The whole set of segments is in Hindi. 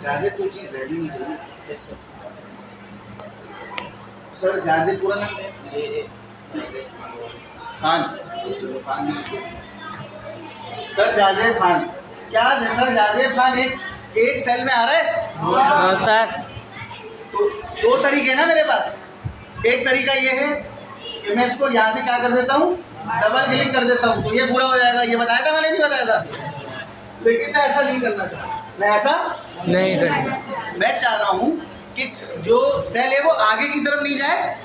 जाजे कोई चीज रेडी नहीं चाहिए सर। जाजे पूरा नाम खान सर। जाजे खान क्या है सर? जाजे खान एक सेल में आ रहा है सर। तो दो तरीके हैं ना मेरे पास। एक तरीका ये है कि मैं इसको यहाँ से क्या कर देता हूँ, डबल क्लिक कर देता हूँ, तो ये पूरा हो जाएगा। ये बताया था मैंने, नहीं बताया था? लेकिन मैं ऐसा नहीं करना चाहता। मैं ऐसा नहीं करना। मैं चाह रहा हूँ कि जो सेल है वो आगे की तरफ नहीं जाए,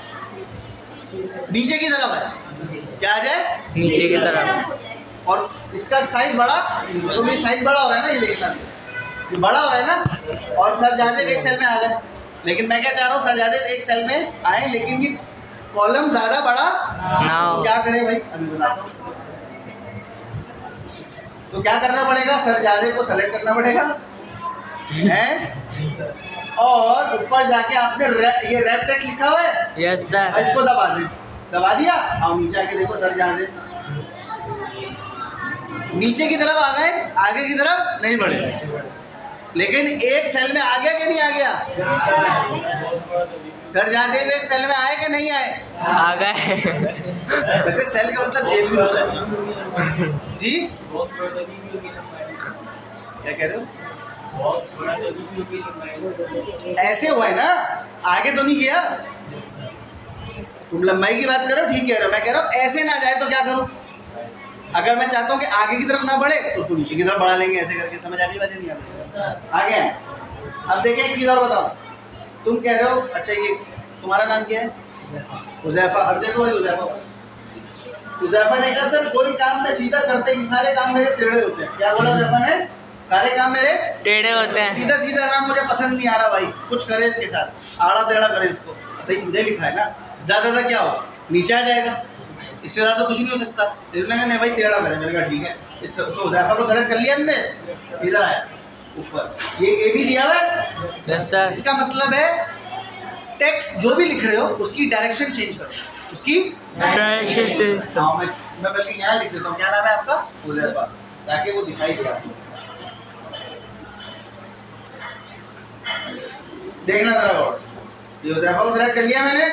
नीचे की तरफ है। क्या आ जाए? नीचे की तरफ। और इसका साइज बड़ा, तो मेरी साइज बड़ा हो रहा है ना, ये देखना, ये बड़ा हो रहा है ना। और सर जादेव एक सेल में आ गए, लेकिन मैं क्या चाह रहा हूँ, सर जादेव एक सेल में आए लेकिन ये कॉलम ज़्यादा बड़ा ना हो। तो क्या करें भाई, अभी बताता हूँ। तो क्या करना पड़ेगा, सर जादेव को सेलेक्ट करना पड़ेगा हैं, और ऊपर जाके आपने ये रैप टेक्स्ट लिखा हुआ है, यस सर। इसको दबा दे। दबा दिया, और नीचे आके देखो सर जादेव नीचे की तरफ आ गए, आगे की तरफ नहीं बढ़े। लेकिन एक सेल में आ गया कि नहीं आ गया? सर जादेव एक सेल में आए कि नहीं आए? आ गए। वैसे सेल का मतलब जेल भी होता है जी। क्या कह रहे हो? ऐसे हुआ है ना, आगे तो नहीं गया। तुम लंबाई की बात करो, ठीक कह रहे हो। मैं कह रहा हूँ ऐसे ना जाए तो क्या करूँ? अगर मैं चाहता हूँ कि आगे की तरफ ना बढ़े तो उसको नीचे की तरफ बढ़ा लेंगे, ऐसे करके। समझ आ गई बात? नहीं आ गया? अब देखिए एक चीज़ और बताओ। तुम कह रहे हो, अच्छा ये तुम्हारा नाम क्या है? हुज़ैफा। अब देखो भाई, हुज़ैफा ने कहा सर कोई काम में सीधा करते कि सारे काम मेरे टेढ़े होते हैं। क्या बोला हुज़ैफा ने? सारे काम मेरे टेढ़े होते हैं। सीधा सीधा काम मुझे पसंद नहीं आ रहा भाई, कुछ करे इसके साथ, आड़ा टेढ़ा करे इसको। भाई सीधे लिखा है ना, ज़्यादा क्या हो, नीचे आ जाएगा, इससे ज़्यादा कुछ नहीं हो सकता। इसलिए नहीं भाई टेढ़ा करे। मैंने कहा ठीक है। इस तो हुज़ैफा को सेलेक्ट कर लिया हमने, इधर आया ऊपर, ये ए भी दिया हुआ है। Yes sir. इसका मतलब है टेक्स्ट जो भी लिख रहे हो उसकी डायरेक्शन चेंज करो, उसकी डायरेक्शन चेंज। हाँ, मैं बल्कि यहाँ लिख देता हूँ। क्या नाम है आपका? हुज़ैफा, ताकि वो दिखाई दे आपको। देखना जरा और, ये हुज़ैफा को सेलेक्ट कर लिया मैंने।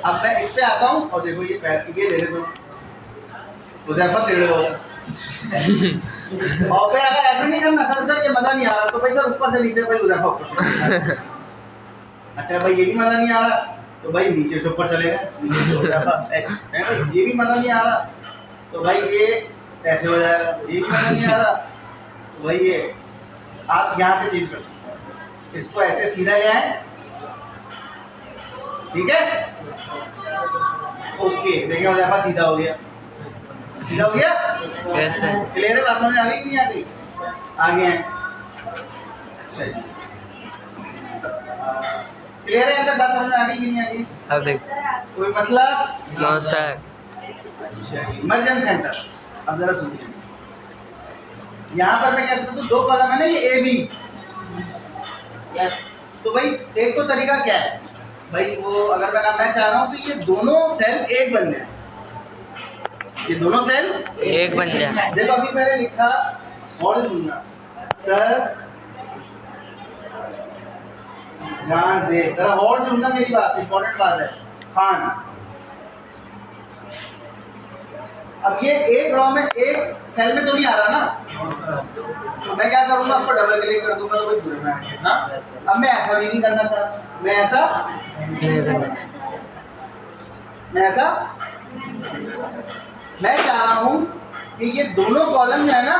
अब मैं इस पे आता हूँ और देखो ये ले लेता हूँ, हुज़ैफा टेढ़े हो गया। और फिर अगर ऐसे नहीं करना, सर ये मज़ा नहीं आ रहा, तो भाई सर ऊपर से नीचे, भाई हुज़ैफा ऊपर से। अच्छा भाई ये भी मज़ा नहीं आ रहा, तो भाई नीचे से ऊपर चलेगा, नीचे से हुज़ैफा एच है ना। ये भी मज़ा नहीं आ रहा, तो भाई ये ऐसे हो जाएगा। ये भी मज़ा नहीं आ रहा, तो भाई ये आप यहाँ से चेंज कर सकते हो। इसको ऐसे सीधा ले आए, ठीक है? ओके, देखिए हुज़ैफा सीधा हो गया, सीधा हो गया। Yes sir. क्लियर है? बात समझ आ गई कि नहीं आ गई? आगे हैं। अच्छा जी, क्लियर है? अंदर बात समझ आ गई कि नहीं आ गई? अब देख। कोई मसला? No sir. अच्छा, इमरजेंट सेंटर। अब जरा सुनिए, यहाँ पर मैं क्या करता हूँ, दो कॉलम है ना, ये ए बी। यस। तो भाई एक तो तरीका क्या है भाई, वो अगर मैं चाह रहा हूँ कि ये दोनों सेल एक बन जाए, ये दोनों सेल एक बन जाए। देखो अभी मैंने लिखा, और सुनना सर जहाँ से जरा और सुनना मेरी बात, इंपॉर्टेंट बात है। खान, अब ये एक रो में, एक सेल में तो नहीं आ रहा ना, तो मैं क्या करूँगा, उसको डबल क्लिक कर दूंगा, तो भाई पूरे में आ गया ना। अब मैं ऐसा भी नहीं करना चाहता, मैं ऐसा मैं चाह रहा हूँ कि ये दोनों कॉलम जो है ना,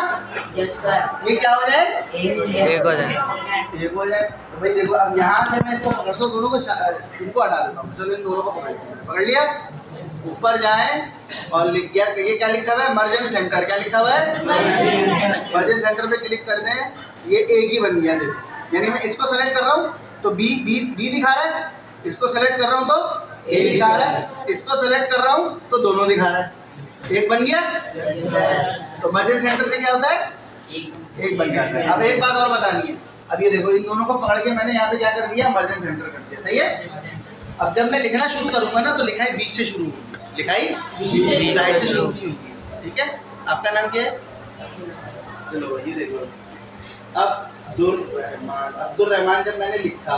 यस सर, ये क्या हो जाए, एक हो जाए। एक हो जाए। तो भाई देखो अब यहाँ से मैं इसको पकड़ता हूँ, दोनों को इनको हटा देता हूँ। चलो इन दोनों को पकड़ लिया, ऊपर जाए और लिख दिया, ये क्या लिखा हुआ है, मर्जेंट सेंटर। क्या लिखा हुआ है? मर्जेंट सेंटर पे क्लिक कर दें, ये एक ही बन गया। देखो यानी मैं इसको सेलेक्ट कर रहा हूँ तो बी दिखा रहा है, इसको सेलेक्ट कर रहा हूँ तो ए दिखा रहा है, इसको सेलेक्ट कर रहा हूँ तो दोनों दिखा रहा है। एक बन गया। तो मर्जेंट सेंटर से क्या होता है, एक बन जाता है। अब एक बात और बतानी है, अब ये देखो इन दोनों को पकड़ के मैंने यहाँ पे क्या कर दिया, मर्जेंट सेंटर कर दिया। सही है। अब जब मैं लिखना शुरू करूंगा ना तो लिखाई बीच से शुरू होगी, लिखाई साइड से शुरू नहीं होगी। ठीक है। आपका नाम क्या है? चलो ये देखो, अब्दुल रहमान जब मैंने लिखा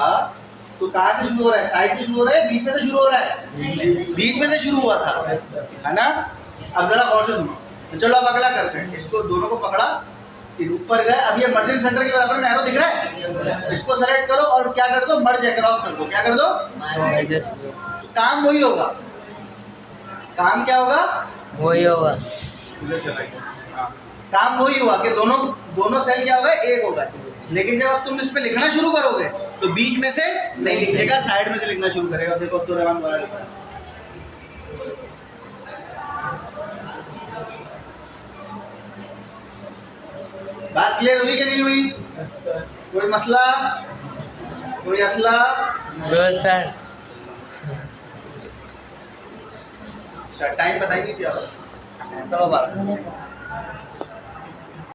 तो कहाँ से शुरू हो रहा है? साइड से शुरू हो रहा है, बीच में से शुरू हो रहा है? बीच में से शुरू हुआ था, है ना? अब जरा और से सुनो। तो चलो अब अगला करते हैं। इसको दोनों को पकड़ा, ये ऊपर गए। अब ये मर्जिंग सेंटर के बराबर में एरो दिख रहा है? इसको सेलेक्ट करो और क्या कर दो? मर्ज क्रॉस कर दो। क्या कर दो? काम वही होगा। काम क्या होगा? वही होगा। हाँ, काम वही हुआ कि दोनों सेल क्या होगा? एक होगा। लेकिन जब अब तुम इस पे लिखना शुरू करोगे तो बीच में से नहीं लिखेगा, साइड में से लिखना शुरू करेगा। देखो अब्दुल रहमान द्वारा लिखा है। बात क्लियर हुई कि नहीं हुई? कोई मसला, कोई असला? Good sir. अच्छा टाइम बताइए क्या? 1:15